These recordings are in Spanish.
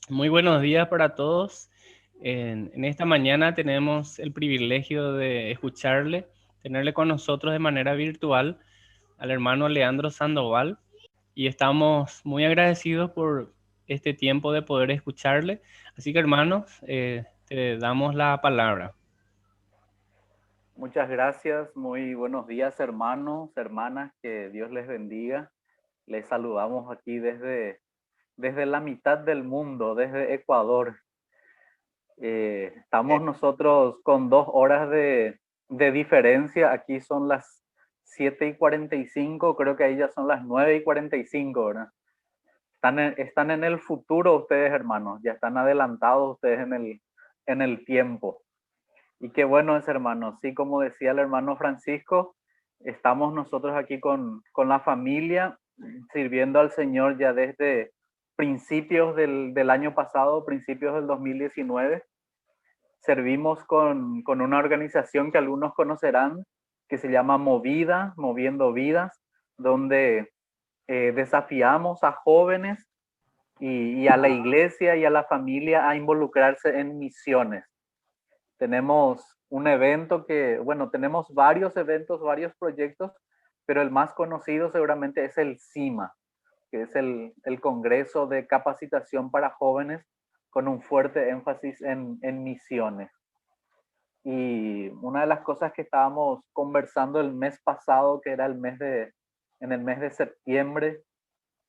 Muy buenos días para todos. En esta mañana tenemos el privilegio de escucharle, tenerle con nosotros de manera virtual al hermano Leandro Sandoval y estamos muy agradecidos por este tiempo de poder escucharle. Así que hermanos, te damos la palabra. Muchas gracias, muy buenos días hermanos, hermanas, que Dios les bendiga. Les saludamos aquí desde la mitad del mundo, desde Ecuador. Estamos nosotros con 2 horas de diferencia. Aquí son las 7:45, creo que ahí ya son las 9:45, ¿verdad? Están en el futuro ustedes, hermanos, ya están adelantados ustedes en el tiempo. Y qué bueno es, hermano. Sí, como decía el hermano Francisco, estamos nosotros aquí con la familia sirviendo al Señor ya desde principios del año pasado, principios del 2019. Servimos con una organización que algunos conocerán, que se llama Movida, Moviendo Vidas, donde desafiamos a jóvenes y a la iglesia y a la familia a involucrarse en misiones. Tenemos un evento bueno, tenemos varios eventos, varios proyectos, pero el más conocido seguramente es el CIMA, que es el Congreso de Capacitación para Jóvenes con un fuerte énfasis en misiones. Y una de las cosas que estábamos conversando el mes pasado, que era en el mes de septiembre,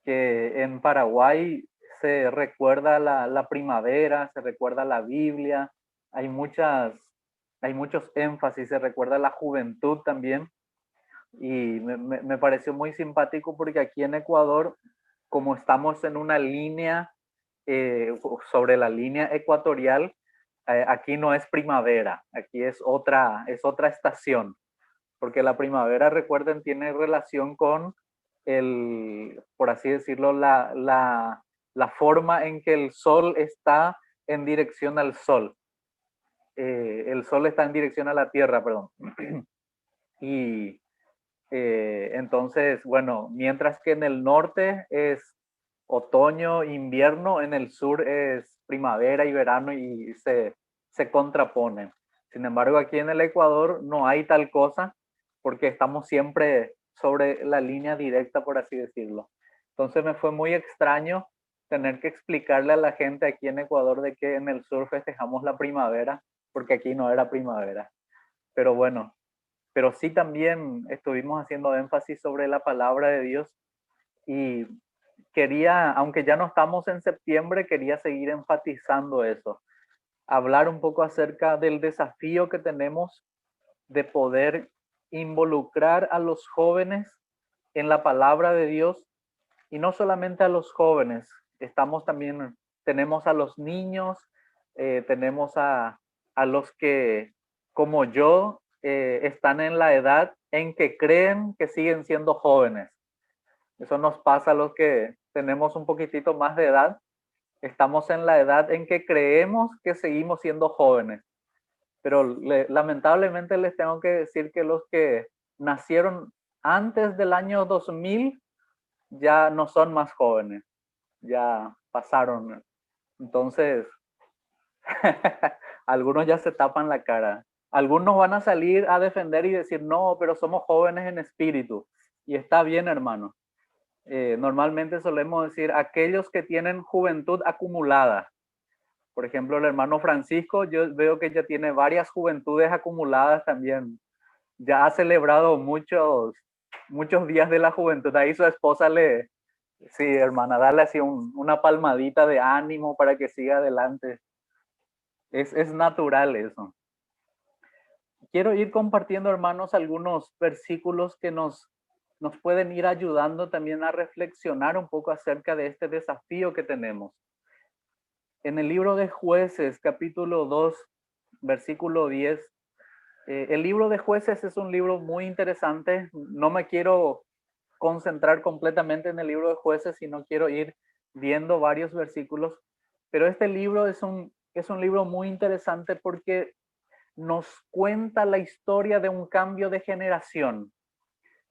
que en Paraguay se recuerda la primavera, se recuerda la Biblia, hay hay muchos énfasis, se recuerda la juventud también. Y me pareció muy simpático porque aquí en Ecuador, como estamos en una línea, sobre la línea ecuatorial, aquí no es primavera, aquí es otra estación, porque la primavera, recuerden, tiene relación con por así decirlo, la forma en que el sol está en dirección al sol. El sol está en dirección a la tierra, perdón. Y entonces, bueno, mientras que en el norte es otoño, invierno, en el sur es primavera y verano y se contraponen. Sin embargo, aquí en el Ecuador no hay tal cosa porque estamos siempre sobre la línea directa, por así decirlo. Entonces me fue muy extraño tener que explicarle a la gente aquí en Ecuador de que en el sur festejamos la primavera, porque aquí no era primavera. Pero bueno, pero sí también estuvimos haciendo énfasis sobre la palabra de Dios y quería, aunque ya no estamos en septiembre, quería seguir enfatizando eso, hablar un poco acerca del desafío que tenemos de poder involucrar a los jóvenes en la palabra de Dios y no solamente a los jóvenes, estamos también, tenemos a los niños, tenemos a los que, como yo, están en la edad en que creen que siguen siendo jóvenes. Eso nos pasa a los que tenemos un poquitito más de edad. Estamos en la edad en que creemos que seguimos siendo jóvenes. Pero lamentablemente les tengo que decir que los que nacieron antes del año 2000 ya no son más jóvenes, ya pasaron. Entonces, algunos ya se tapan la cara. Algunos van a salir a defender y decir, no, pero somos jóvenes en espíritu. Y está bien, hermano. Normalmente solemos decir aquellos que tienen juventud acumulada. Por ejemplo, el hermano Francisco, yo veo que ya tiene varias juventudes acumuladas también. Ya ha celebrado muchos días de la juventud. Ahí su esposa sí, hermana, darle así una palmadita de ánimo para que siga adelante. Es natural eso. Quiero ir compartiendo, hermanos, algunos versículos que nos pueden ir ayudando también a reflexionar un poco acerca de este desafío que tenemos. En el libro de Jueces, capítulo 2, versículo 10, el libro de Jueces es un libro muy interesante. No me quiero concentrar completamente en el libro de Jueces, sino quiero ir viendo varios versículos. Pero este libro es un libro muy interesante porque nos cuenta la historia de un cambio de generación,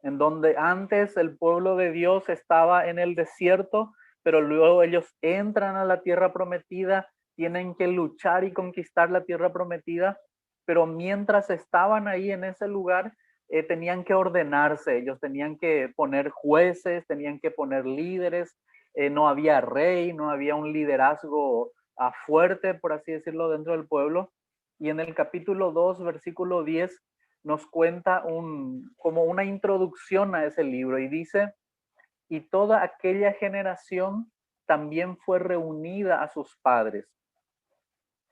en donde antes el pueblo de Dios estaba en el desierto pero luego ellos entran a la tierra prometida, tienen que luchar y conquistar la tierra prometida, pero mientras estaban ahí en ese lugar, tenían que ordenarse, ellos tenían que poner jueces, tenían que poner líderes, no había rey, no había un liderazgo fuerte, por así decirlo, dentro del pueblo. Y en el capítulo 2, versículo 10, nos cuenta como una introducción a ese libro y dice, y toda aquella generación también fue reunida a sus padres.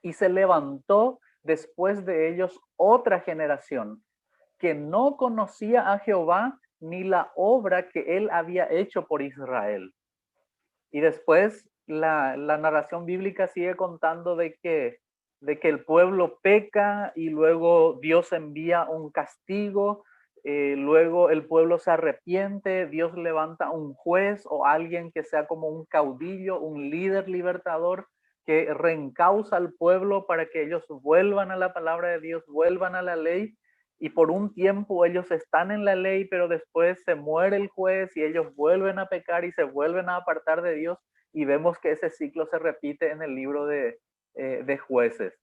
Y se levantó después de ellos otra generación que no conocía a Jehová ni la obra que él había hecho por Israel. Y después la narración bíblica sigue contando de que el pueblo peca y luego Dios envía un castigo, luego el pueblo se arrepiente, Dios levanta un juez o alguien que sea como un caudillo, un líder libertador que reencausa al pueblo para que ellos vuelvan a la palabra de Dios, vuelvan a la ley. Y por un tiempo ellos están en la ley, pero después se muere el juez y ellos vuelven a pecar y se vuelven a apartar de Dios. Y vemos que ese ciclo se repite en el libro de jueces.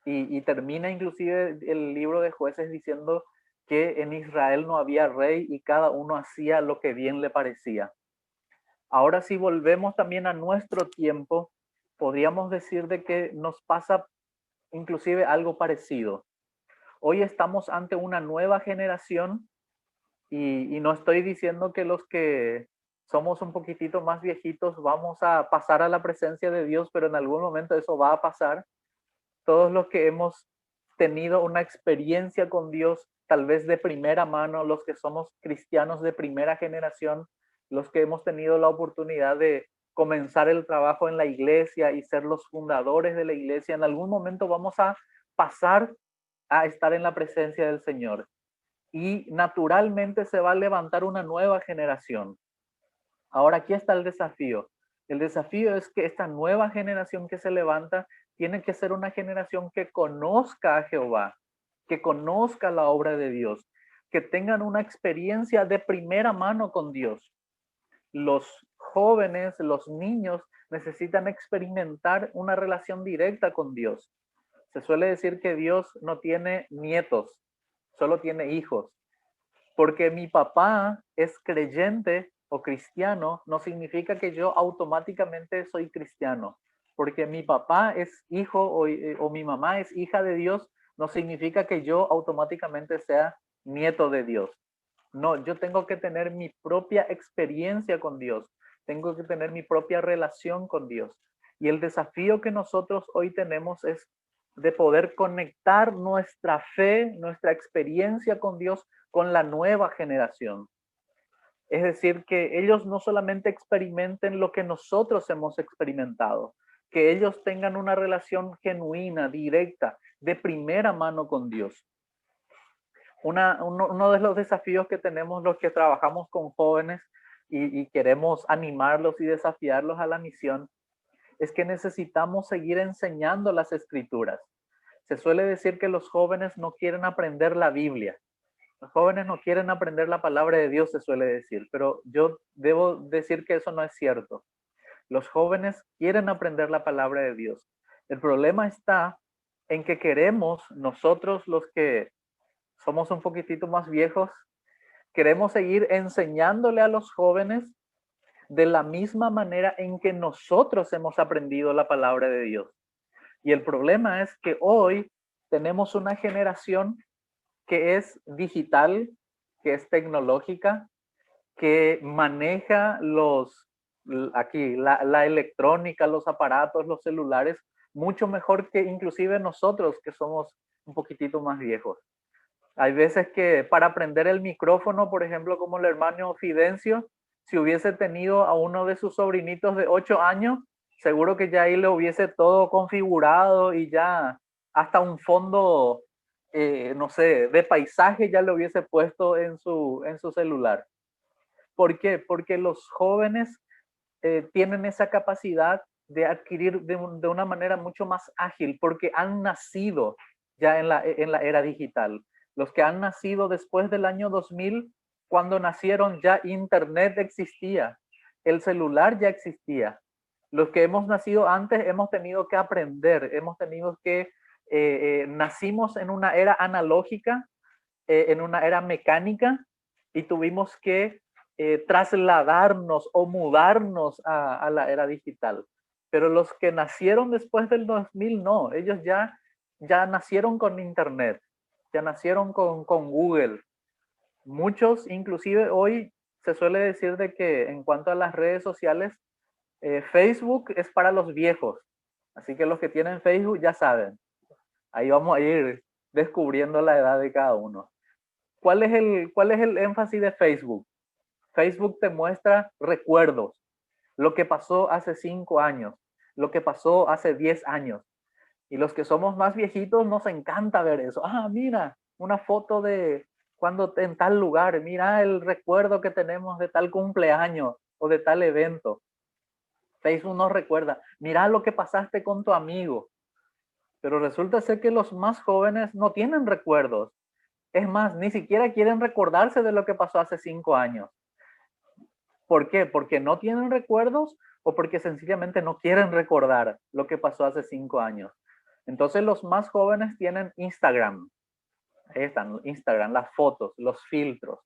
Y termina inclusive el libro de jueces diciendo que en Israel no había rey y cada uno hacía lo que bien le parecía. Ahora si volvemos también a nuestro tiempo, podríamos decir de que nos pasa inclusive algo parecido. Hoy estamos ante una nueva generación y no estoy diciendo que los que somos un poquitito más viejitos vamos a pasar a la presencia de Dios, pero en algún momento eso va a pasar. Todos los que hemos tenido una experiencia con Dios, tal vez de primera mano, los que somos cristianos de primera generación, los que hemos tenido la oportunidad de comenzar el trabajo en la iglesia y ser los fundadores de la iglesia, en algún momento vamos a pasar a estar en la presencia del Señor. Y naturalmente se va a levantar una nueva generación. Ahora aquí está el desafío. El desafío es que esta nueva generación que se levanta tiene que ser una generación que conozca a Jehová, que conozca la obra de Dios, que tengan una experiencia de primera mano con Dios. Los jóvenes, los niños necesitan experimentar una relación directa con Dios. Se suele decir que Dios no tiene nietos, solo tiene hijos. Porque mi papá es creyente o cristiano, no significa que yo automáticamente soy cristiano. Porque mi papá es hijo o mi mamá es hija de Dios, no significa que yo automáticamente sea nieto de Dios. No, yo tengo que tener mi propia experiencia con Dios, tengo que tener mi propia relación con Dios. Y el desafío que nosotros hoy tenemos es de poder conectar nuestra fe, nuestra experiencia con Dios con la nueva generación. Es decir, que ellos no solamente experimenten lo que nosotros hemos experimentado, que ellos tengan una relación genuina, directa, de primera mano con Dios. Uno de los desafíos que tenemos los que trabajamos con jóvenes y queremos animarlos y desafiarlos a la misión es que necesitamos seguir enseñando las escrituras. Se suele decir que los jóvenes no quieren aprender la Biblia. Los jóvenes no quieren aprender la palabra de Dios, se suele decir, pero yo debo decir que eso no es cierto. Los jóvenes quieren aprender la palabra de Dios. El problema está en que queremos, nosotros los que somos un poquitito más viejos, queremos seguir enseñándole a los jóvenes de la misma manera en que nosotros hemos aprendido la palabra de Dios. Y el problema es que hoy tenemos una generación que es digital, que es tecnológica, que maneja la electrónica, los aparatos, los celulares, mucho mejor que inclusive nosotros que somos un poquitito más viejos. Hay veces que para prender el micrófono, por ejemplo, como el hermano Fidencio, si hubiese tenido a uno de sus sobrinitos de 8 años, seguro que ya ahí le hubiese todo configurado y ya hasta un fondo, no sé, de paisaje ya le hubiese puesto en su celular. ¿Por qué? Porque los jóvenes tienen esa capacidad de adquirir de una manera mucho más ágil, porque han nacido ya en la era digital. Los que han nacido después del año 2000, cuando nacieron ya Internet existía. el celular ya existía. Los que hemos nacido antes hemos tenido que aprender, hemos tenido que, nacimos en una era analógica, en una era mecánica, y tuvimos que trasladarnos o mudarnos a la era digital. Pero los que nacieron después del 2000, no, ellos ya nacieron con Internet, ya nacieron con Google. Muchos, inclusive hoy, se suele decir de que en cuanto a las redes sociales, Facebook es para los viejos. Así que los que tienen Facebook ya saben. Ahí vamos a ir descubriendo la edad de cada uno. ¿Cuál es el énfasis de Facebook? Facebook te muestra recuerdos, lo que pasó hace 5 años, lo que pasó hace 10 años. Y los que somos más viejitos nos encanta ver eso. Ah, mira, una foto de cuando en tal lugar, mira el recuerdo que tenemos de tal cumpleaños o de tal evento. Facebook nos recuerda, mira lo que pasaste con tu amigo. Pero resulta ser que los más jóvenes no tienen recuerdos. Es más, ni siquiera quieren recordarse de lo que pasó hace 5 años. ¿Por qué? Porque no tienen recuerdos o porque sencillamente no quieren recordar lo que pasó hace 5 años. Entonces los más jóvenes tienen Instagram. Ahí están, Instagram, las fotos, los filtros.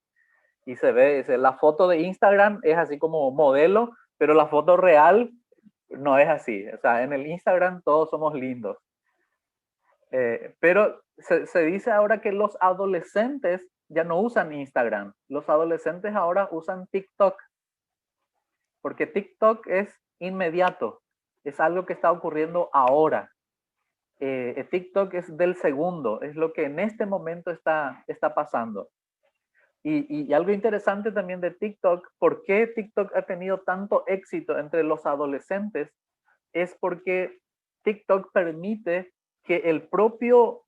Y se ve, la foto de Instagram es así como modelo, pero la foto real no es así. O sea, en el Instagram todos somos lindos. Pero se dice ahora que los adolescentes ya no usan Instagram. Los adolescentes ahora usan TikTok. Porque TikTok es inmediato. Es algo que está ocurriendo ahora. TikTok es del segundo. Es lo que en este momento está pasando. Y algo interesante también de TikTok, ¿por qué TikTok ha tenido tanto éxito entre los adolescentes? Es porque TikTok permite que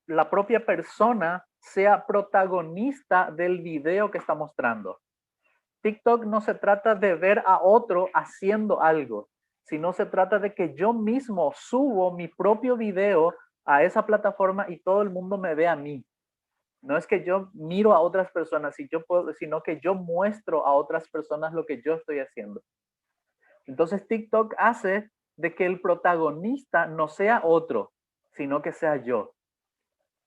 la propia persona sea protagonista del video que está mostrando. TikTok no se trata de ver a otro haciendo algo, sino se trata de que yo mismo subo mi propio video a esa plataforma y todo el mundo me ve a mí. No es que yo miro a otras personas, sino que yo muestro a otras personas lo que yo estoy haciendo. Entonces TikTok hace de que el protagonista no sea otro, sino que sea yo.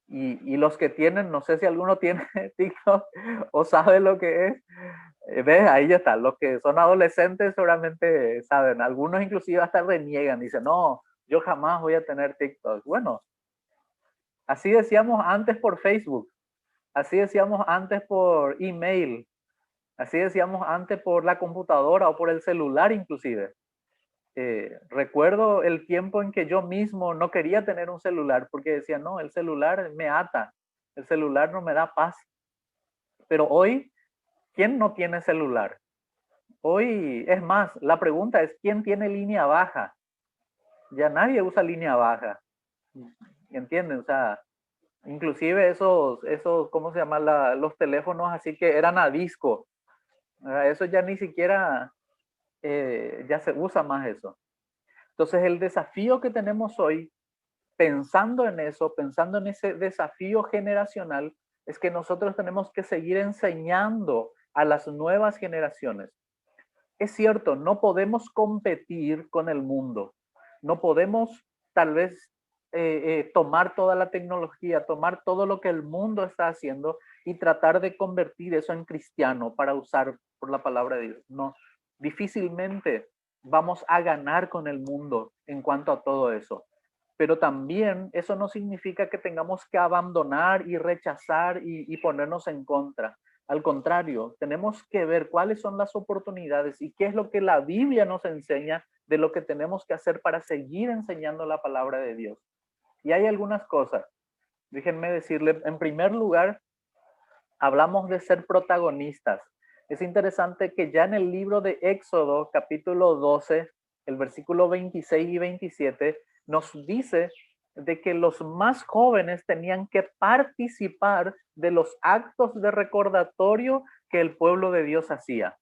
Y los que tienen, no sé si alguno tiene TikTok o sabe lo que es, ¿ves? Ahí ya está. Los que son adolescentes seguramente saben. Algunos inclusive hasta reniegan, dicen, no, yo jamás voy a tener TikTok. Bueno, así decíamos antes por Facebook, así decíamos antes por email, así decíamos antes por la computadora o por el celular inclusive. Recuerdo el tiempo en que yo mismo no quería tener un celular porque decía, no, el celular me ata, el celular no me da paz. Pero hoy, ¿quién no tiene celular? Hoy, es más, la pregunta es, ¿quién tiene línea baja? Ya nadie usa línea baja. ¿Entienden? O sea, inclusive esos ¿cómo se llama? Los teléfonos así que eran a disco. Eso ya ni siquiera, ya se usa más eso. Entonces el desafío que tenemos hoy, pensando en eso, pensando en ese desafío generacional, es que nosotros tenemos que seguir enseñando a las nuevas generaciones. Es cierto, no podemos competir con el mundo, no podemos tal vez tomar toda la tecnología, tomar todo lo que el mundo está haciendo y tratar de convertir eso en cristiano para usar por la palabra de Dios. No, difícilmente vamos a ganar con el mundo en cuanto a todo eso. Pero también eso no significa que tengamos que abandonar y rechazar y ponernos en contra. Al contrario, tenemos que ver cuáles son las oportunidades y qué es lo que la Biblia nos enseña de lo que tenemos que hacer para seguir enseñando la palabra de Dios. Y hay algunas cosas. Déjenme decirle, en primer lugar, hablamos de ser protagonistas. Es interesante que ya en el libro de Éxodo, capítulo 12, el versículo 26 y 27, nos dice de que los más jóvenes tenían que participar de los actos de recordatorio que el pueblo de Dios hacía.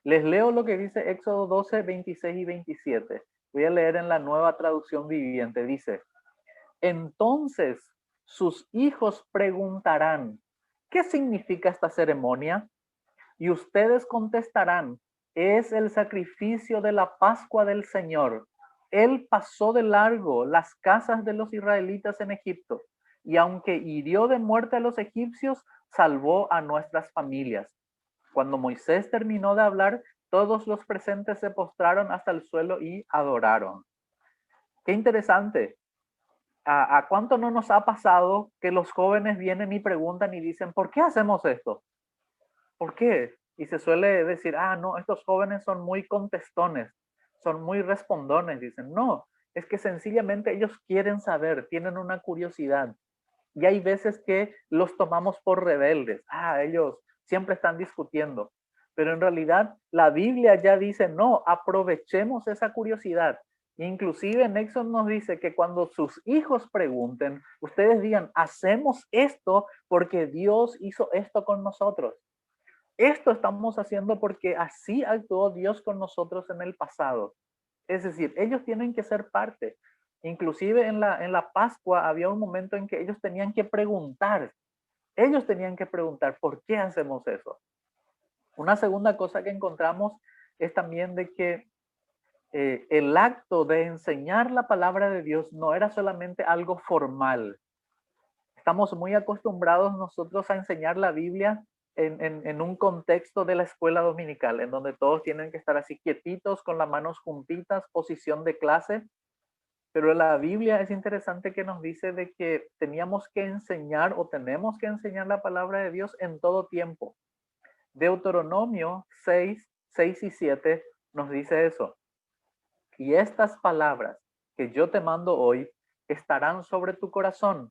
Les leo lo que dice Éxodo 12, 26 y 27. Voy a leer en la Nueva Traducción Viviente. Dice, entonces sus hijos preguntarán, ¿qué significa esta ceremonia? Y ustedes contestarán, es el sacrificio de la Pascua del Señor. Él pasó de largo las casas de los israelitas en Egipto y aunque hirió de muerte a los egipcios, salvó a nuestras familias. Cuando Moisés terminó de hablar, todos los presentes se postraron hasta el suelo y adoraron. Qué interesante. ¿A cuánto no nos ha pasado que los jóvenes vienen y preguntan y dicen, ¿por qué hacemos esto? ¿Por qué? Y se suele decir, no, estos jóvenes son muy contestones, son muy respondones. Dicen, no, es que sencillamente ellos quieren saber, tienen una curiosidad. Y hay veces que los tomamos por rebeldes. Ellos siempre están discutiendo. Pero en realidad la Biblia ya dice, no, aprovechemos esa curiosidad. Inclusive en Éxodo nos dice que cuando sus hijos pregunten, ustedes digan, hacemos esto porque Dios hizo esto con nosotros. Esto estamos haciendo porque así actuó Dios con nosotros en el pasado. Es decir, ellos tienen que ser parte. Inclusive en la Pascua había un momento en que ellos tenían que preguntar. Ellos tenían que preguntar, ¿por qué hacemos eso? Una segunda cosa que encontramos es también de que el acto de enseñar la palabra de Dios no era solamente algo formal. Estamos muy acostumbrados nosotros a enseñar la Biblia en un contexto de la escuela dominical, en donde todos tienen que estar así quietitos, con las manos juntitas, posición de clase. Pero la Biblia es interesante que nos dice de que teníamos que enseñar o tenemos que enseñar la palabra de Dios en todo tiempo. Deuteronomio 6 y 7 nos dice eso. Y estas palabras que yo te mando hoy estarán sobre tu corazón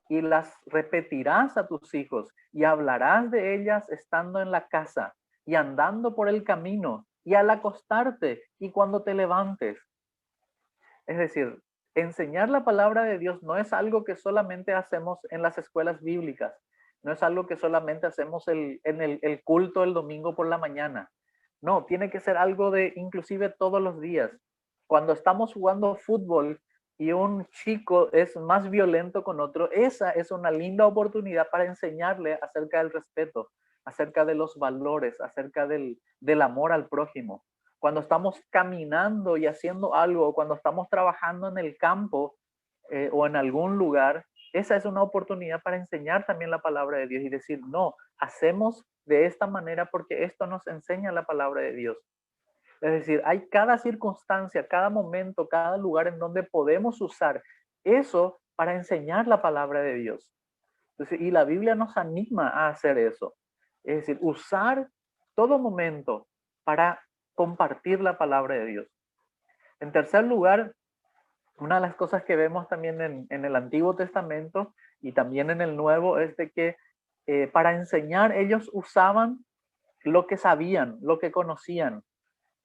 y las repetirás a tus hijos y hablarás de ellas estando en la casa y andando por el camino y al acostarte y cuando te levantes. Es decir, enseñar la palabra de Dios no es algo que solamente hacemos en las escuelas bíblicas, no es algo que solamente hacemos en el culto el domingo por la mañana. No, tiene que ser algo de inclusive todos los días. Cuando estamos jugando fútbol y un chico es más violento con otro, esa es una linda oportunidad para enseñarle acerca del respeto, acerca de los valores, acerca del amor al prójimo. Cuando estamos caminando y haciendo algo, cuando estamos trabajando en el campo o en algún lugar, esa es una oportunidad para enseñar también la palabra de Dios y decir, no, hacemos de esta manera porque esto nos enseña la palabra de Dios. Es decir, hay cada circunstancia, cada momento, cada lugar en donde podemos usar eso para enseñar la palabra de Dios. Entonces, y la Biblia nos anima a hacer eso. Es decir, usar todo momento para compartir la palabra de Dios. En tercer lugar, una de las cosas que vemos también en el Antiguo Testamento y también en el Nuevo es de que para enseñar ellos usaban lo que sabían, lo que conocían.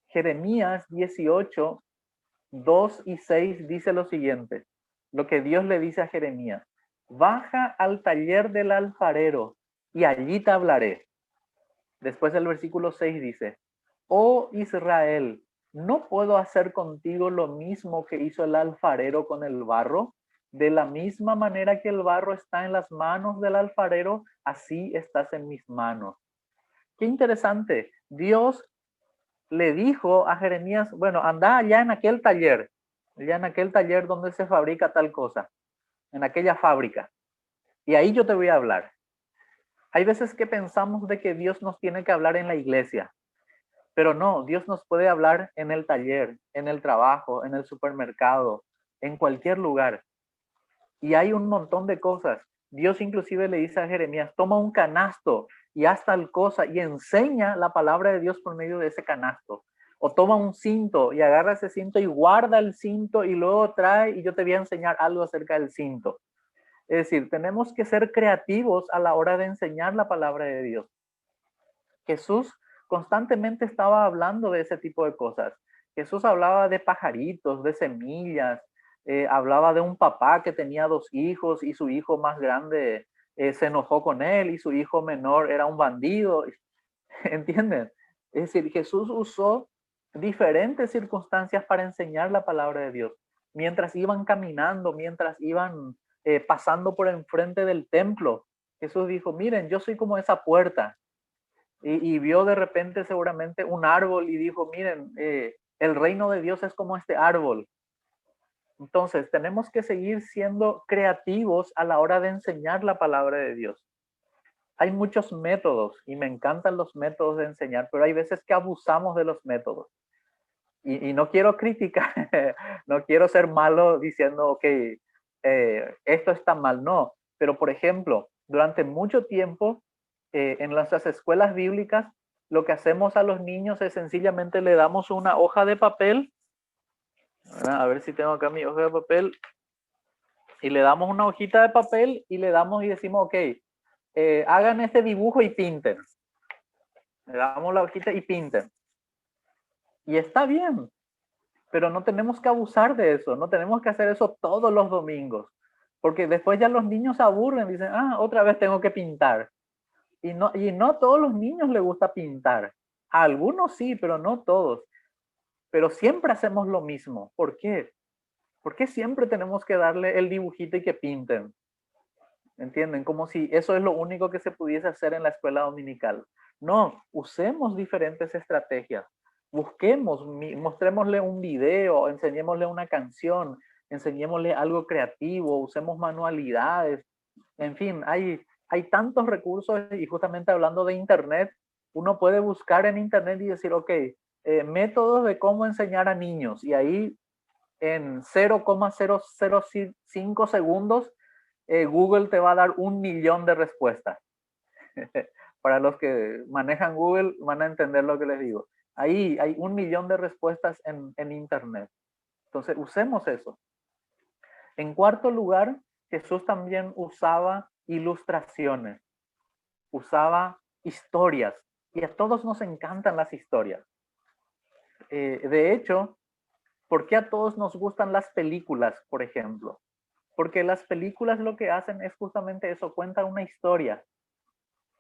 Jeremías 18, 2 y 6 dice lo siguiente, lo que Dios le dice a Jeremías, baja al taller del alfarero y allí te hablaré. Después el versículo 6 dice, oh Israel, ¿no puedo hacer contigo lo mismo que hizo el alfarero con el barro? De la misma manera que el barro está en las manos del alfarero, así estás en mis manos. Qué interesante. Dios le dijo a Jeremías, bueno, anda allá en aquel taller, allá en aquel taller donde se fabrica tal cosa, en aquella fábrica, y ahí yo te voy a hablar. Hay veces que pensamos de que Dios nos tiene que hablar en la iglesia, pero no, Dios nos puede hablar en el taller, en el trabajo, en el supermercado, en cualquier lugar. Y hay un montón de cosas. Dios inclusive le dice a Jeremías, toma un canasto y haz tal cosa y enseña la palabra de Dios por medio de ese canasto. O toma un cinto y agarra ese cinto y guarda el cinto y luego trae y yo te voy a enseñar algo acerca del cinto. Es decir, tenemos que ser creativos a la hora de enseñar la palabra de Dios. Jesús constantemente estaba hablando de ese tipo de cosas. Jesús hablaba de pajaritos, de semillas, hablaba de un papá que tenía dos hijos y su hijo más grande se enojó con él y su hijo menor era un bandido. ¿Entienden? Es decir, Jesús usó diferentes circunstancias para enseñar la palabra de Dios. Mientras iban caminando, mientras iban pasando por enfrente del templo, Jesús dijo, miren, yo soy como esa puerta. y vio de repente seguramente un árbol y dijo, miren, el reino de Dios es como este árbol. Entonces, tenemos que seguir siendo creativos a la hora de enseñar la palabra de Dios. Hay muchos métodos y me encantan los métodos de enseñar, pero hay veces que abusamos de los métodos. Y no quiero criticar, no quiero ser malo diciendo, ok, esto está mal, no. Pero, por ejemplo, durante mucho tiempo en nuestras escuelas bíblicas, lo que hacemos a los niños es sencillamente le damos una hoja de papel, ¿verdad? A ver si tengo acá mi hoja de papel, y le damos una hojita de papel y le damos y decimos, ok, hagan este dibujo y pinten. Le damos la hojita y pinten. Y está bien, pero no tenemos que abusar de eso, no tenemos que hacer eso todos los domingos, porque después ya los niños se aburren, dicen, ah, otra vez tengo que pintar. Y no todos los niños les gusta pintar. A algunos sí, pero no todos. Pero siempre hacemos lo mismo. ¿Por qué? ¿Por qué siempre tenemos que darle el dibujito y que pinten? ¿Entienden? Como si eso es lo único que se pudiese hacer en la escuela dominical. No, usemos diferentes estrategias. Busquemos, mostrémosle un video, enseñémosle una canción, enseñémosle algo creativo, usemos manualidades. En fin, hay tantos recursos y justamente hablando de Internet, uno puede buscar en Internet y decir, ok, métodos de cómo enseñar a niños. Y ahí en 0,005 segundos Google te va a dar 1.000.000 de respuestas. Para los que manejan Google van a entender lo que les digo. Ahí hay 1.000.000 de respuestas en Internet. Entonces, usemos eso. En cuarto lugar, Jesús también usaba ilustraciones, usaba historias. Y a todos nos encantan las historias. De hecho, ¿por qué a todos nos gustan las películas, por ejemplo? Porque las películas lo que hacen es justamente eso, cuentan una historia.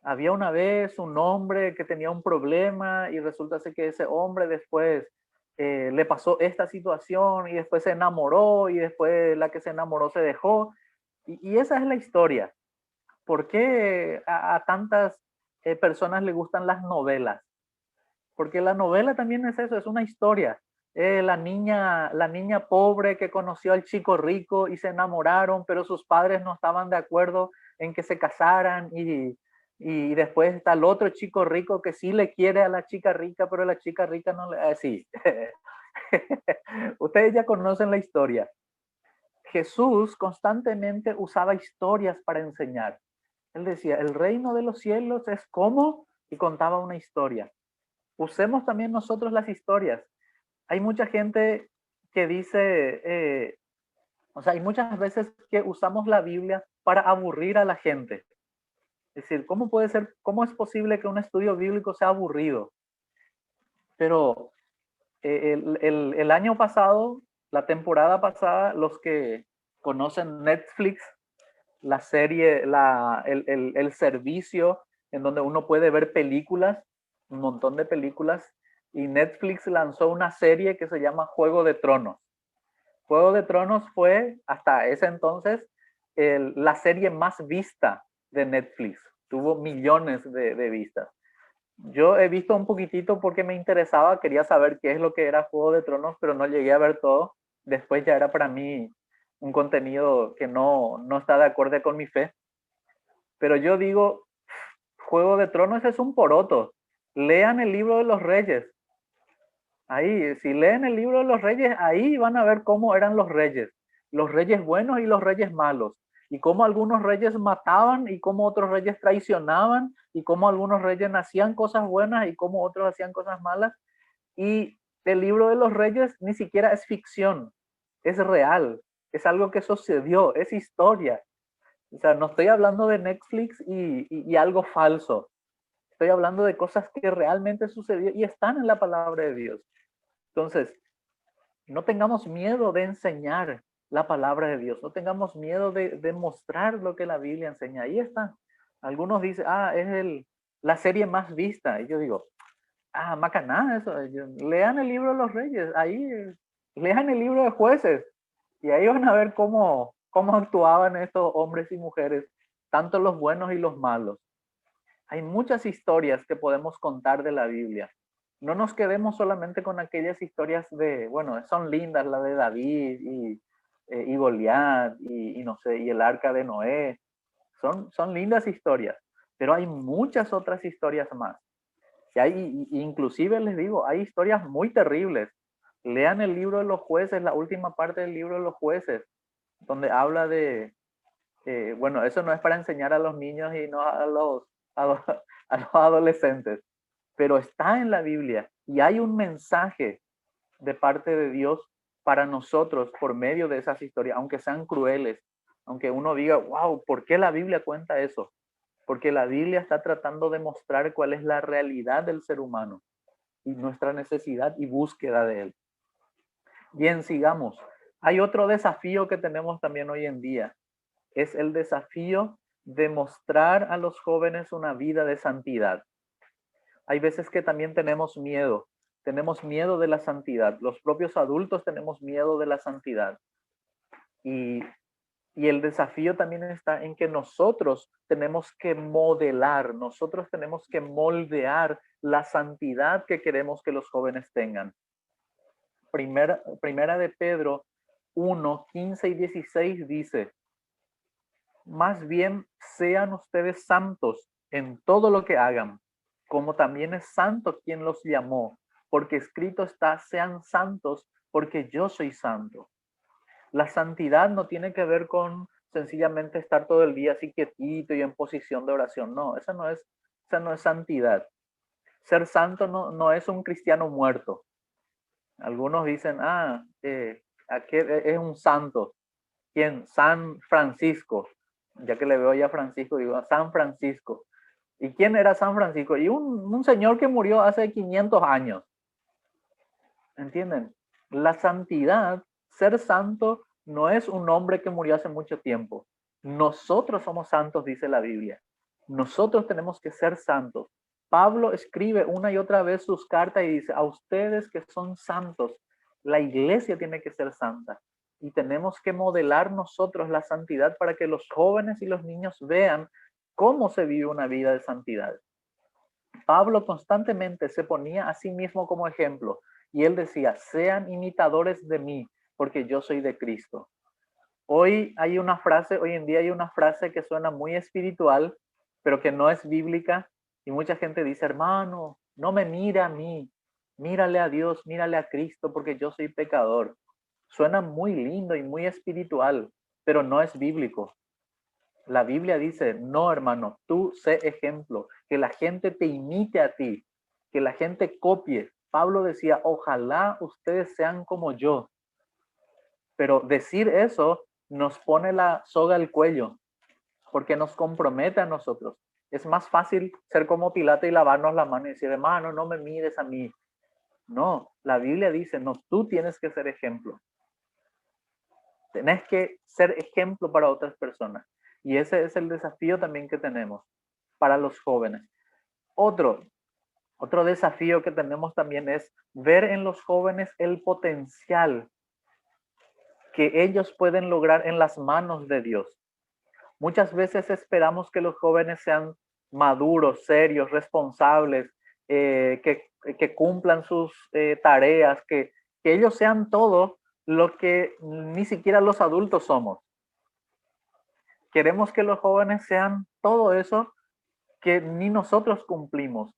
Había una vez un hombre que tenía un problema y resulta ser que ese hombre después le pasó esta situación y después se enamoró y después la que se enamoró se dejó. Y esa es la historia. ¿Por qué a tantas personas le gustan las novelas? Porque la novela también es eso, es una historia. La niña pobre que conoció al chico rico y se enamoraron, pero sus padres no estaban de acuerdo en que se casaran y después está el otro chico rico que sí le quiere a la chica rica, pero la chica rica no le... sí. Ustedes ya conocen la historia. Jesús constantemente usaba historias para enseñar. Él decía, el reino de los cielos es como, y contaba una historia. Usemos también nosotros las historias. Hay mucha gente que dice, hay muchas veces que usamos la Biblia para aburrir a la gente. Es decir, cómo es posible que un estudio bíblico sea aburrido? Pero el año pasado, la temporada pasada, los que conocen Netflix, la serie, el servicio en donde uno puede ver películas, un montón de películas, y Netflix lanzó una serie que se llama Juego de Tronos. Juego de Tronos fue hasta ese entonces la serie más vista de Netflix. Tuvo millones de vistas. Yo he visto un poquitito porque me interesaba, quería saber qué es lo que era Juego de Tronos, pero no llegué a ver todo. Después ya era para mí un contenido que no está de acuerdo con mi fe. Pero yo digo, Juego de Tronos es un poroto. Lean el libro de los reyes. Ahí, si leen el libro de los reyes, ahí van a ver cómo eran los reyes buenos y los reyes malos, y cómo algunos reyes mataban y cómo otros reyes traicionaban, y cómo algunos reyes hacían cosas buenas y cómo otros hacían cosas malas. Y el libro de los reyes ni siquiera es ficción, es real, es algo que sucedió, es historia. O sea, no estoy hablando de Netflix y algo falso. Estoy hablando de cosas que realmente sucedió y están en la palabra de Dios. Entonces, no tengamos miedo de enseñar la palabra de Dios, no tengamos miedo de mostrar lo que la Biblia enseña. Ahí está. Algunos dicen, es la serie más vista. Y yo digo, macaná eso. Lean el libro de los reyes, ahí, lean el libro de jueces. Y ahí van a ver cómo actuaban estos hombres y mujeres, tanto los buenos y los malos. Hay muchas historias que podemos contar de la Biblia. No nos quedemos solamente con aquellas historias de, bueno, son lindas, la de David y Goliat y no sé, y el arca de Noé. Son lindas historias, pero hay muchas otras historias más. Y hay, inclusive les digo, hay historias muy terribles. Lean el libro de los jueces, la última parte del libro de los jueces, donde habla de, bueno, eso no es para enseñar a los niños y no a los adolescentes, pero está en la Biblia y hay un mensaje de parte de Dios para nosotros por medio de esas historias, aunque sean crueles, aunque uno diga, wow, ¿por qué la Biblia cuenta eso? Porque la Biblia está tratando de mostrar cuál es la realidad del ser humano y nuestra necesidad y búsqueda de él. Bien, sigamos. Hay otro desafío que tenemos también hoy en día. Es el desafío de mostrar a los jóvenes una vida de santidad. Hay veces que también tenemos miedo de la santidad. Los propios adultos tenemos miedo de la santidad. Y el desafío también está en que nosotros tenemos que modelar, nosotros tenemos que moldear la santidad que queremos que los jóvenes tengan. Primera de Pedro 1, 15 y 16 dice, más bien sean ustedes santos en todo lo que hagan, como también es santo quien los llamó, porque escrito está, sean santos, porque yo soy santo. La santidad no tiene que ver con sencillamente estar todo el día así quietito y en posición de oración. No, esa no es santidad. Ser santo no es un cristiano muerto. Algunos dicen, es un santo. ¿Quién? San Francisco. Ya que le veo ya a Francisco, digo, San Francisco. ¿Y quién era San Francisco? Y un señor que murió hace 500 años. ¿Entienden? La santidad, ser santo, no es un hombre que murió hace mucho tiempo. Nosotros somos santos, dice la Biblia. Nosotros tenemos que ser santos. Pablo escribe una y otra vez sus cartas y dice, a ustedes que son santos, la iglesia tiene que ser santa. Y tenemos que modelar nosotros la santidad para que los jóvenes y los niños vean cómo se vive una vida de santidad. Pablo constantemente se ponía a sí mismo como ejemplo y él decía, sean imitadores de mí, porque yo soy de Cristo. Hoy en día hay una frase que suena muy espiritual, pero que no es bíblica, y mucha gente dice, hermano, no me mira a mí, mírale a Dios, mírale a Cristo, porque yo soy pecador. Suena muy lindo y muy espiritual, pero no es bíblico. La Biblia dice, no, hermano, tú sé ejemplo, que la gente te imite a ti, que la gente copie. Pablo decía, ojalá ustedes sean como yo. Pero decir eso nos pone la soga al cuello, porque nos compromete a nosotros. Es más fácil ser como Pilato y lavarnos la mano y decir, hermano, no me mires a mí. No, la Biblia dice, no, tú tienes que ser ejemplo. Tenés que ser ejemplo para otras personas. Y ese es el desafío también que tenemos para los jóvenes. Otro desafío que tenemos también es ver en los jóvenes el potencial que ellos pueden lograr en las manos de Dios. Muchas veces esperamos que los jóvenes sean maduros, serios, responsables, que cumplan sus tareas, que ellos sean todo lo que ni siquiera los adultos somos. Queremos que los jóvenes sean todo eso que ni nosotros cumplimos.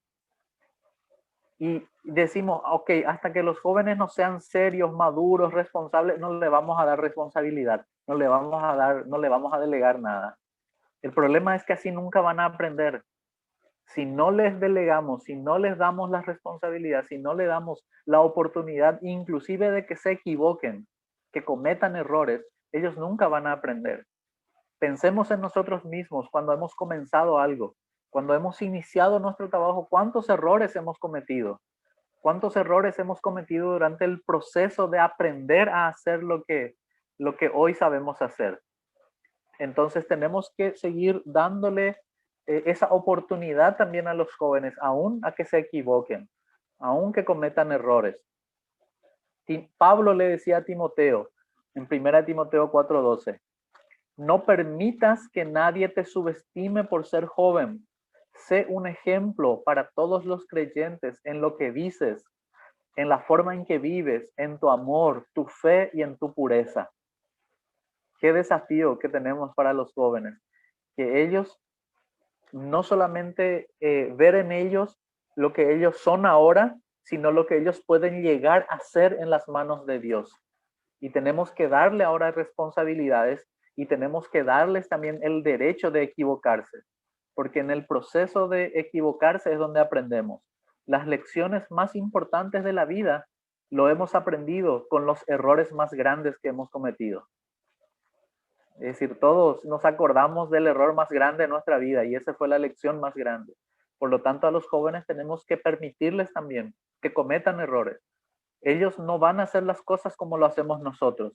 Y decimos, ok, hasta que los jóvenes no sean serios, maduros, responsables, no le vamos a dar responsabilidad, no le vamos a delegar nada. El problema es que así nunca van a aprender. Si no les delegamos, si no les damos la responsabilidad, si no le damos la oportunidad inclusive de que se equivoquen, que cometan errores, ellos nunca van a aprender. Pensemos en nosotros mismos cuando hemos comenzado algo, cuando hemos iniciado nuestro trabajo, ¿cuántos errores hemos cometido? ¿Cuántos errores hemos cometido durante el proceso de aprender a hacer lo que hoy sabemos hacer? Entonces tenemos que seguir dándole esa oportunidad también a los jóvenes, aún a que se equivoquen, aún que cometan errores. Pablo le decía a Timoteo, en 1 Timoteo 4:12, no permitas que nadie te subestime por ser joven. sé un ejemplo para todos los creyentes en lo que dices, en la forma en que vives, en tu amor, tu fe y en tu pureza. Qué desafío que tenemos para los jóvenes, que ellos no solamente ver en ellos lo que ellos son ahora, sino lo que ellos pueden llegar a ser en las manos de Dios. Y tenemos que darle ahora responsabilidades y tenemos que darles también el derecho de equivocarse, porque en el proceso de equivocarse es donde aprendemos. Las lecciones más importantes de la vida lo hemos aprendido con los errores más grandes que hemos cometido. Es decir, todos nos acordamos del error más grande de nuestra vida y esa fue la lección más grande. Por lo tanto, a los jóvenes tenemos que permitirles también que cometan errores. Ellos no van a hacer las cosas como lo hacemos nosotros,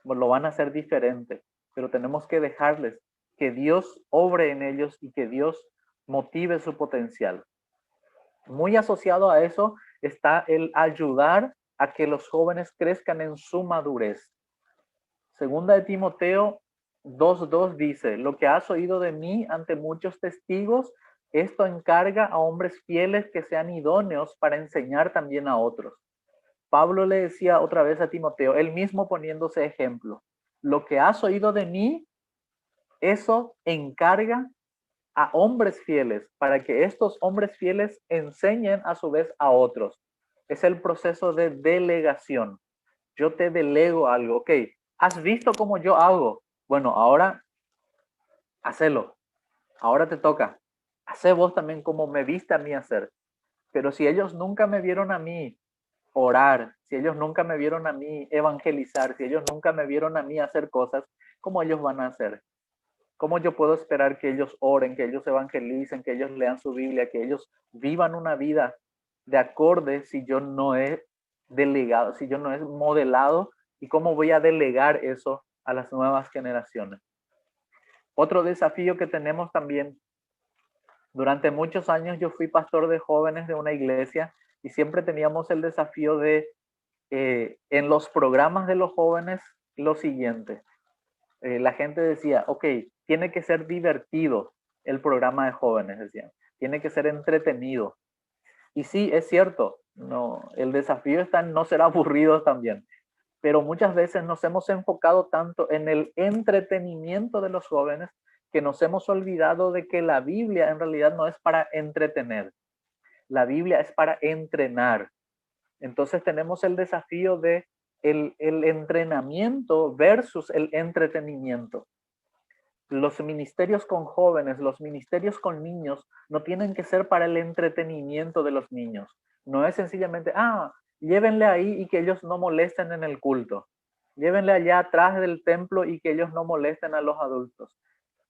lo van a hacer diferente, pero tenemos que dejarles que Dios obre en ellos y que Dios motive su potencial. Muy asociado a eso está el ayudar a que los jóvenes crezcan en su madurez. Segunda de Timoteo 2:2 dice, lo que has oído de mí ante muchos testigos, esto encarga a hombres fieles que sean idóneos para enseñar también a otros. Pablo le decía otra vez a Timoteo, él mismo poniéndose ejemplo, lo que has oído de mí, eso encarga a hombres fieles para que estos hombres fieles enseñen a su vez a otros. Es el proceso de delegación. Yo te delego algo, ok, ¿has visto cómo yo hago? Bueno, ahora hacelo, ahora te toca. Hacé vos también como me viste a mí hacer. Pero si ellos nunca me vieron a mí orar, si ellos nunca me vieron a mí evangelizar, si ellos nunca me vieron a mí hacer cosas, ¿cómo ellos van a hacer? ¿Cómo yo puedo esperar que ellos oren, que ellos evangelicen, que ellos lean su Biblia, que ellos vivan una vida de acorde si yo no he delegado, si yo no he modelado? ¿Y cómo voy a delegar eso a las nuevas generaciones? Otro desafío que tenemos también, durante muchos años yo fui pastor de jóvenes de una iglesia y siempre teníamos el desafío de, en los programas de los jóvenes, lo siguiente. La gente decía, ok, tiene que ser divertido el programa de jóvenes, decían. Tiene que ser entretenido. Y sí, es cierto, no, el desafío está en no ser aburridos también. Pero muchas veces nos hemos enfocado tanto en el entretenimiento de los jóvenes que nos hemos olvidado de que la Biblia en realidad no es para entretener. La Biblia es para entrenar. Entonces tenemos el desafío de el entrenamiento versus el entretenimiento. Los ministerios con jóvenes, los ministerios con niños, no tienen que ser para el entretenimiento de los niños. No es sencillamente, llévenle ahí y que ellos no molesten en el culto. Llévenle allá atrás del templo y que ellos no molesten a los adultos.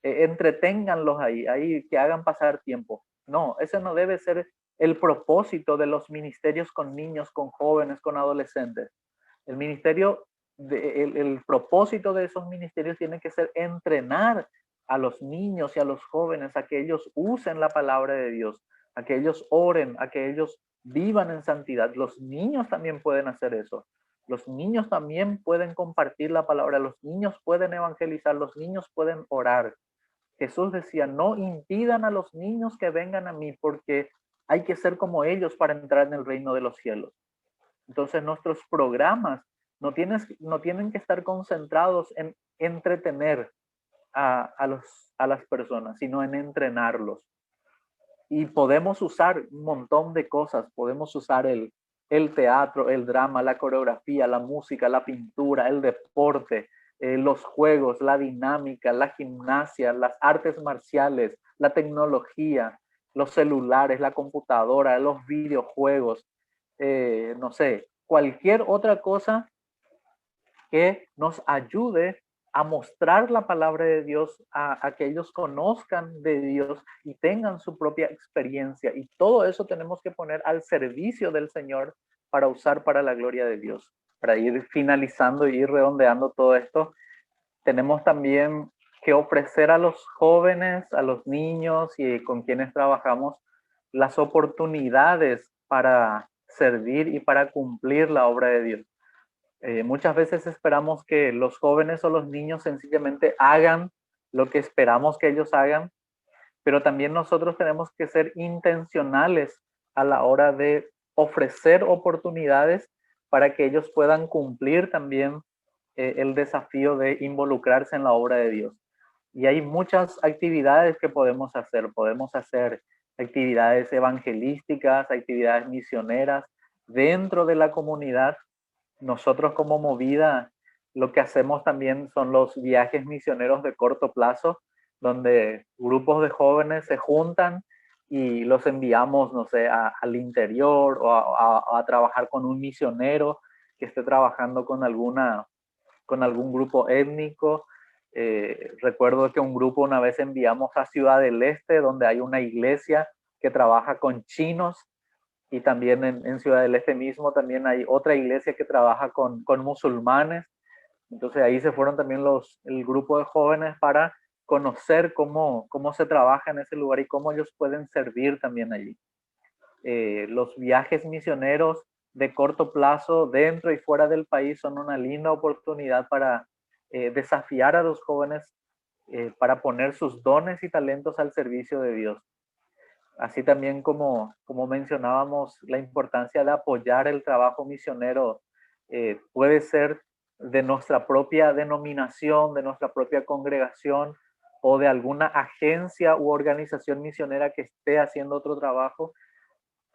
Entreténganlos ahí que hagan pasar tiempo. No, ese no debe ser el propósito de los ministerios con niños, con jóvenes, con adolescentes. El ministerio, el propósito de esos ministerios tiene que ser entrenar a los niños y a los jóvenes a que ellos usen la palabra de Dios, a que ellos oren, a que ellos vivan en santidad. Los niños también pueden hacer eso. Los niños también pueden compartir la palabra, los niños pueden evangelizar, los niños pueden orar. Jesús decía, no impidan a los niños que vengan a mí porque hay que ser como ellos para entrar en el reino de los cielos. Entonces nuestros programas no tienen que estar concentrados en entretener a las personas, sino en entrenarlos. Y podemos usar un montón de cosas, podemos usar el teatro, el drama, la coreografía, la música, la pintura, el deporte, los juegos, la dinámica, la gimnasia, las artes marciales, la tecnología, los celulares, la computadora, los videojuegos, no sé, cualquier otra cosa que nos ayude a mostrar la palabra de Dios, a que ellos conozcan de Dios y tengan su propia experiencia. Y todo eso tenemos que poner al servicio del Señor para usar para la gloria de Dios. Para ir finalizando y ir redondeando todo esto, tenemos también que ofrecer a los jóvenes, a los niños y con quienes trabajamos las oportunidades para servir y para cumplir la obra de Dios. Muchas veces esperamos que los jóvenes o los niños sencillamente hagan lo que esperamos que ellos hagan, pero también nosotros tenemos que ser intencionales a la hora de ofrecer oportunidades para que ellos puedan cumplir también el desafío de involucrarse en la obra de Dios. Y hay muchas actividades que podemos hacer. Podemos hacer actividades evangelísticas, actividades misioneras dentro de la comunidad. Nosotros como Movida lo que hacemos también son los viajes misioneros de corto plazo, donde grupos de jóvenes se juntan y los enviamos, no sé, al interior o a trabajar con un misionero que esté trabajando con algún grupo étnico. Recuerdo que un grupo una vez enviamos a Ciudad del Este, donde hay una iglesia que trabaja con chinos, y también en Ciudad del Este mismo también hay otra iglesia que trabaja con musulmanes. Entonces ahí se fueron también el grupo de jóvenes para conocer cómo se trabaja en ese lugar y cómo ellos pueden servir también allí. Los viajes misioneros de corto plazo dentro y fuera del país son una linda oportunidad para desafiar a los jóvenes para poner sus dones y talentos al servicio de Dios. Así también como mencionábamos, la importancia de apoyar el trabajo misionero puede ser de nuestra propia denominación, de nuestra propia congregación o de alguna agencia u organización misionera que esté haciendo otro trabajo.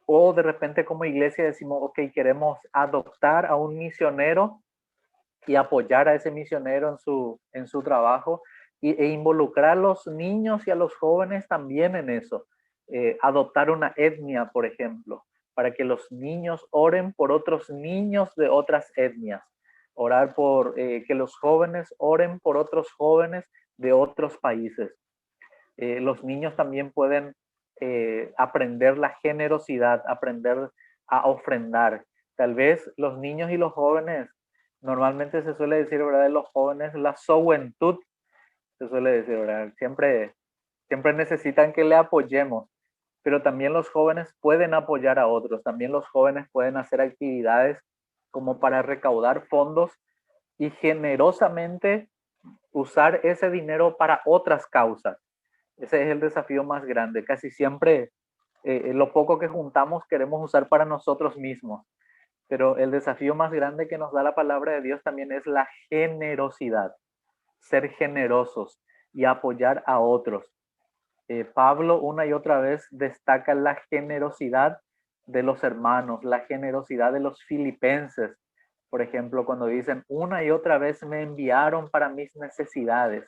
O de repente como iglesia decimos, ok, queremos adoptar a un misionero y apoyar a ese misionero en su trabajo e involucrar a los niños y a los jóvenes también en eso. Adoptar una etnia, por ejemplo, para que los niños oren por otros niños de otras etnias. Orar por que los jóvenes oren por otros jóvenes de otros países. Los niños también pueden aprender la generosidad, aprender a ofrendar. Tal vez los niños y los jóvenes, normalmente se suele decir, ¿verdad? De los jóvenes, la juventud, se suele decir, ¿verdad? Siempre necesitan que le apoyemos, pero también los jóvenes pueden apoyar a otros, también los jóvenes pueden hacer actividades como para recaudar fondos y generosamente usar ese dinero para otras causas. Ese es el desafío más grande. Casi siempre lo poco que juntamos queremos usar para nosotros mismos, pero el desafío más grande que nos da la palabra de Dios también es la generosidad, ser generosos y apoyar a otros. Pablo una y otra vez destaca la generosidad de los hermanos, la generosidad de los filipenses. Por ejemplo, cuando dicen, una y otra vez me enviaron para mis necesidades.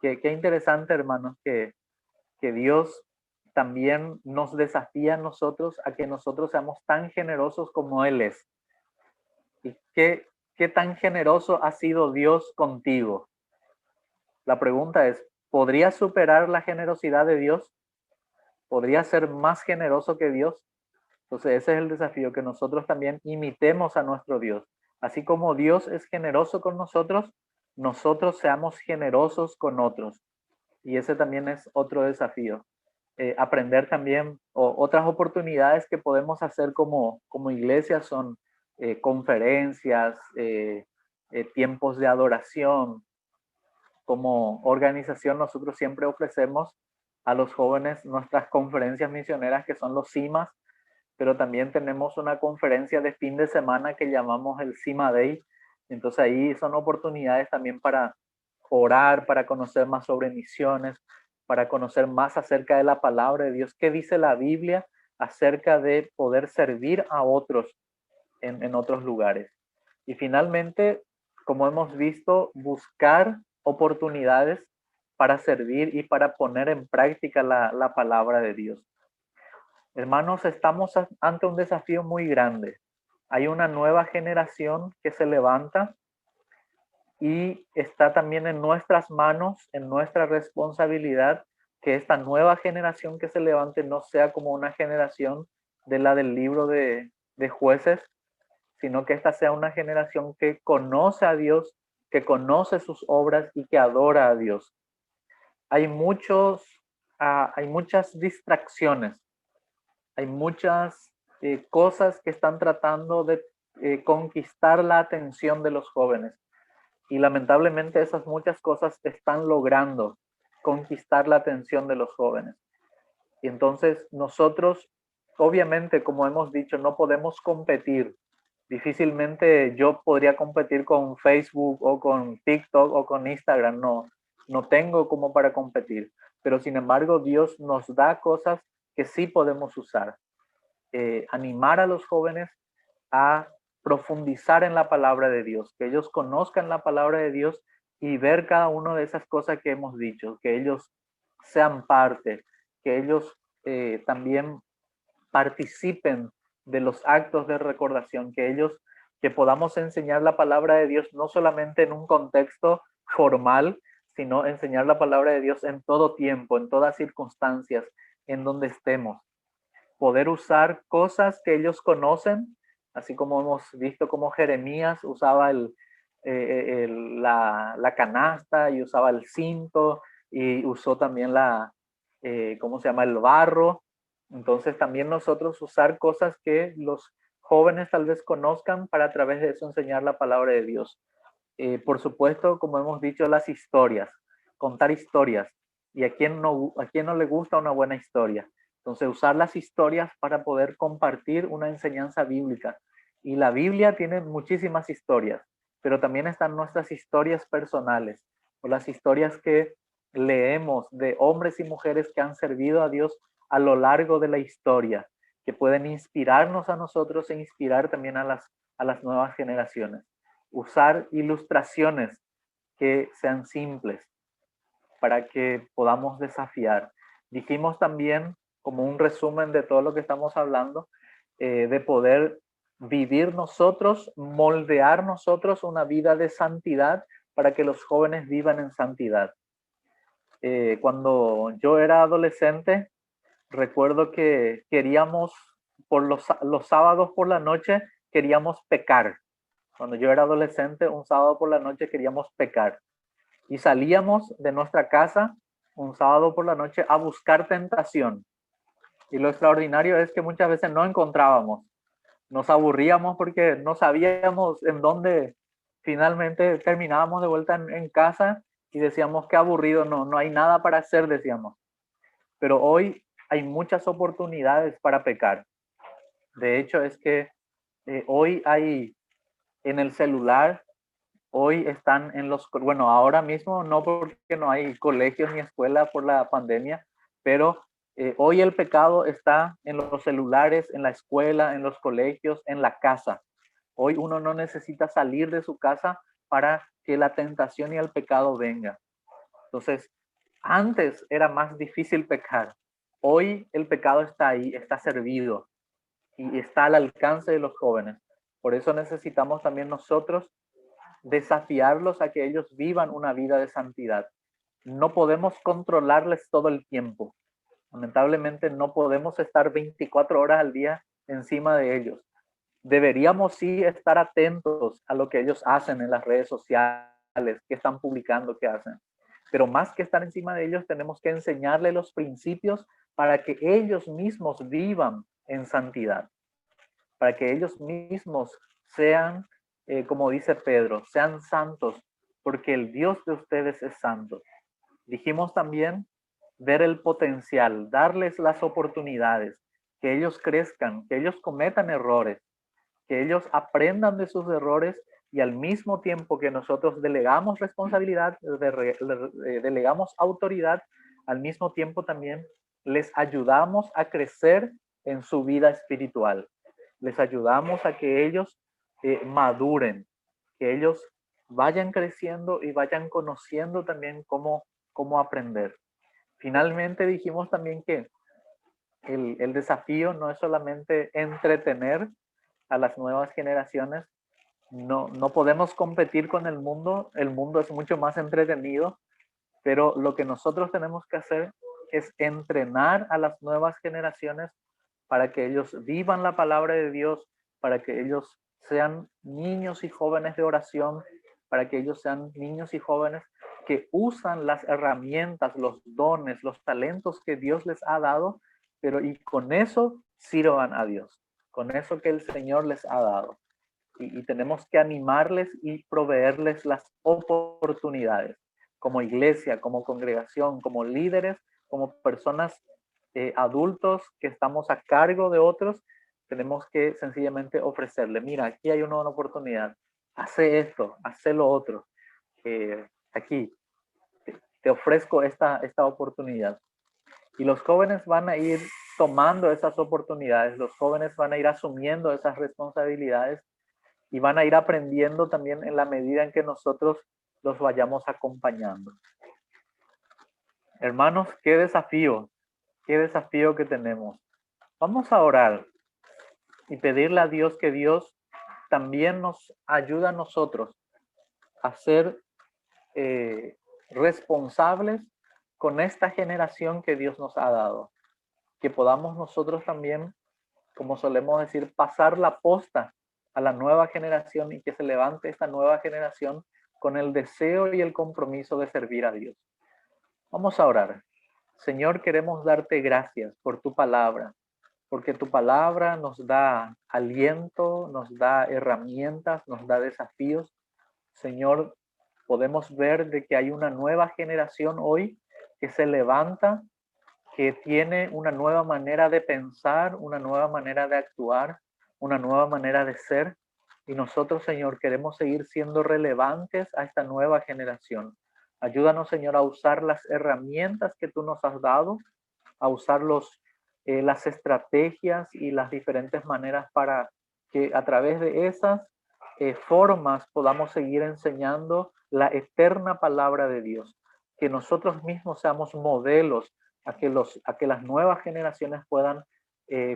Qué interesante, hermanos, que Dios también nos desafía a nosotros a que nosotros seamos tan generosos como Él es. ¿Y qué tan generoso ha sido Dios contigo? La pregunta es, ¿podrías superar la generosidad de Dios? ¿Podrías ser más generoso que Dios? Entonces ese es el desafío, que nosotros también imitemos a nuestro Dios. Así como Dios es generoso con nosotros, nosotros seamos generosos con otros. Y ese también es otro desafío. Aprender también, otras oportunidades que podemos hacer como iglesia son conferencias, tiempos de adoración. Como organización nosotros siempre ofrecemos a los jóvenes nuestras conferencias misioneras, que son los CIMAS, pero también tenemos una conferencia de fin de semana que llamamos el CIMA Day. Entonces ahí son oportunidades también para orar, para conocer más sobre misiones, para conocer más acerca de la palabra de Dios. ¿Qué dice la Biblia acerca de poder servir a otros en otros lugares? Y finalmente, como hemos visto, buscar oportunidades para servir y para poner en práctica la palabra de Dios. Hermanos, estamos ante un desafío muy grande. Hay una nueva generación que se levanta y está también en nuestras manos, en nuestra responsabilidad, que esta nueva generación que se levante no sea como una generación de la del libro de jueces, sino que esta sea una generación que conoce a Dios, que conoce sus obras y que adora a Dios. Hay muchas distracciones, hay muchas cosas que están tratando de conquistar la atención de los jóvenes. Y lamentablemente esas muchas cosas están logrando conquistar la atención de los jóvenes. Y entonces nosotros, obviamente, como hemos dicho, no podemos competir. Difícilmente yo podría competir con Facebook o con TikTok o con Instagram, no tengo como para competir. Pero sin embargo, Dios nos da cosas que sí podemos usar. Animar a los jóvenes a profundizar en la palabra de Dios, que ellos conozcan la palabra de Dios y ver cada una de esas cosas que hemos dicho, que ellos sean parte, que ellos también participen de los actos de recordación, que podamos enseñar la palabra de Dios no solamente en un contexto formal, sino enseñar la palabra de Dios en todo tiempo, en todas circunstancias, en donde estemos. Poder usar cosas que ellos conocen, así como hemos visto como Jeremías usaba la canasta y usaba el cinto y usó también ¿cómo se llama? El barro. Entonces también nosotros usar cosas que los jóvenes tal vez conozcan para a través de eso enseñar la palabra de Dios. Por supuesto, como hemos dicho, las historias, contar historias. ¿Y a quién no le gusta una buena historia? Entonces, usar las historias para poder compartir una enseñanza bíblica. Y la Biblia tiene muchísimas historias, pero también están nuestras historias personales, o las historias que leemos de hombres y mujeres que han servido a Dios a lo largo de la historia, que pueden inspirarnos a nosotros e inspirar también a las nuevas generaciones. Usar ilustraciones que sean simples para que podamos desafiar. Dijimos también, como un resumen de todo lo que estamos hablando, de poder vivir nosotros, moldear nosotros una vida de santidad para que los jóvenes vivan en santidad. Cuando yo era adolescente, recuerdo que queríamos, por los sábados por la noche, queríamos pecar. Cuando yo era adolescente, un sábado por la noche queríamos pecar. Y salíamos de nuestra casa un sábado por la noche a buscar tentación. Y lo extraordinario es que muchas veces no encontrábamos. Nos aburríamos porque no sabíamos en dónde finalmente terminábamos de vuelta en casa y decíamos qué aburrido, no hay nada para hacer, decíamos. Pero hoy hay muchas oportunidades para pecar. De hecho, es que hoy hay en el celular, hoy están bueno, ahora mismo no, porque no hay colegios ni escuela por la pandemia, pero hoy el pecado está en los celulares, en la escuela, en los colegios, en la casa. Hoy uno no necesita salir de su casa para que la tentación y el pecado venga. Entonces, antes era más difícil pecar. Hoy el pecado está ahí, está servido y está al alcance de los jóvenes. Por eso necesitamos también nosotros desafiarlos a que ellos vivan una vida de santidad. No podemos controlarles todo el tiempo. Lamentablemente no podemos estar 24 horas al día encima de ellos. Deberíamos sí estar atentos a lo que ellos hacen en las redes sociales, qué están publicando, qué hacen. Pero más que estar encima de ellos, tenemos que enseñarles los principios para que ellos mismos vivan en santidad, para que ellos mismos sean, como dice Pedro, sean santos, porque el Dios de ustedes es santo. Dijimos también ver el potencial, darles las oportunidades, que ellos crezcan, que ellos cometan errores, que ellos aprendan de sus errores y al mismo tiempo que nosotros delegamos responsabilidad, delegamos autoridad, al mismo tiempo también les ayudamos a crecer en su vida espiritual. Les ayudamos a que ellos maduren, que ellos vayan creciendo y vayan conociendo también cómo aprender. Finalmente dijimos también que el desafío no es solamente entretener a las nuevas generaciones. No podemos competir con el mundo es mucho más entretenido, pero lo que nosotros tenemos que hacer es entrenar a las nuevas generaciones para que ellos vivan la palabra de Dios, para que ellos sean niños y jóvenes de oración, para que ellos sean niños y jóvenes que usan las herramientas, los dones, los talentos que Dios les ha dado, pero y con eso sirvan a Dios, con eso que el Señor les ha dado. Y tenemos que animarles y proveerles las oportunidades. como iglesia, como congregación, como líderes, como personas adultos que estamos a cargo de otros, tenemos que sencillamente ofrecerle, mira, aquí hay una oportunidad, hace esto, hace lo otro, aquí te ofrezco esta oportunidad. Y los jóvenes van a ir tomando esas oportunidades, los jóvenes van a ir asumiendo esas responsabilidades y van a ir aprendiendo también en la medida en que nosotros los vayamos acompañando. Hermanos, qué desafío que tenemos. Vamos a orar y pedirle a Dios que Dios también nos ayude a nosotros a ser responsables con esta generación que Dios nos ha dado. Que podamos nosotros también, como solemos decir, pasar la posta a la nueva generación y que se levante esta nueva generación con el deseo y el compromiso de servir a Dios. Vamos a orar. Señor, queremos darte gracias por tu palabra, porque tu palabra nos da aliento, nos da herramientas, nos da desafíos. Señor, podemos ver de que hay una nueva generación hoy que se levanta, que tiene una nueva manera de pensar, una nueva manera de actuar, una nueva manera de ser. Y nosotros, Señor, queremos seguir siendo relevantes a esta nueva generación. Ayúdanos, Señor, a usar las herramientas que tú nos has dado, a usar las estrategias y las diferentes maneras para que a través de esas formas podamos seguir enseñando la eterna palabra de Dios. Que nosotros mismos seamos modelos a que las nuevas generaciones puedan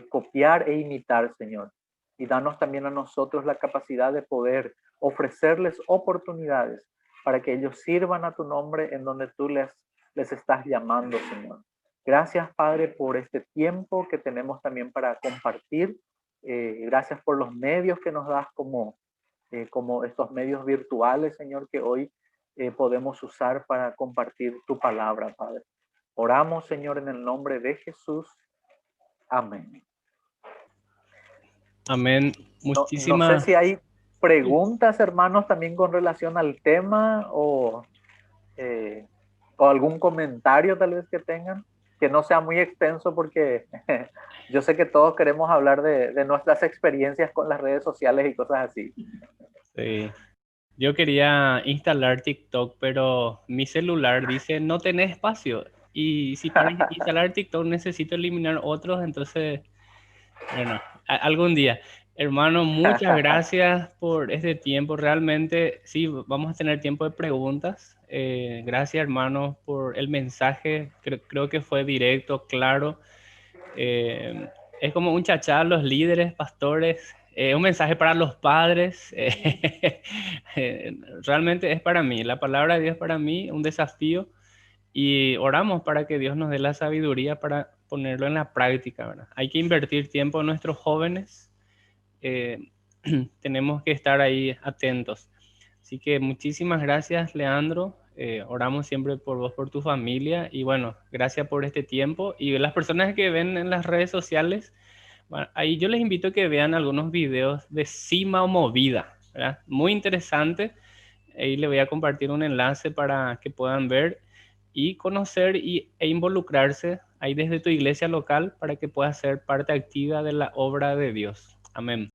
copiar e imitar, Señor. Y danos también a nosotros la capacidad de poder ofrecerles oportunidades para que ellos sirvan a tu nombre en donde tú les estás llamando, Señor. Gracias, Padre, por este tiempo que tenemos también para compartir. Gracias por los medios que nos das como estos medios virtuales, Señor, que hoy podemos usar para compartir tu palabra, Padre. Oramos, Señor, en el nombre de Jesús. Amén. Amén. No sé si hay preguntas, hermanos, también con relación al tema o algún comentario tal vez que tengan, que no sea muy extenso porque yo sé que todos queremos hablar de nuestras experiencias con las redes sociales y cosas así. Sí. Yo quería instalar TikTok, pero mi celular dice no tenés espacio. Y si para instalar TikTok necesito eliminar otros, entonces, bueno, algún día. Hermano, muchas gracias por este tiempo. Realmente, sí, vamos a tener tiempo de preguntas. Gracias, hermano, por el mensaje. Creo que fue directo, claro. Es como un chachá a los líderes, pastores, un mensaje para los padres. Realmente es para mí, la palabra de Dios es para mí un desafío y oramos para que Dios nos dé la sabiduría para ponerlo en la práctica, ¿verdad? Hay que invertir tiempo en nuestros jóvenes, eh, tenemos que estar ahí atentos. Así que muchísimas gracias, Leandro. Oramos siempre por vos, por tu familia y bueno, gracias por este tiempo. Y las personas que ven en las redes sociales, bueno, ahí yo les invito a que vean algunos videos de Cima o Movida, ¿verdad? Muy interesante. Ahí le voy a compartir un enlace para que puedan ver y conocer e involucrarse ahí desde tu iglesia local para que puedas ser parte activa de la obra de Dios. Amén.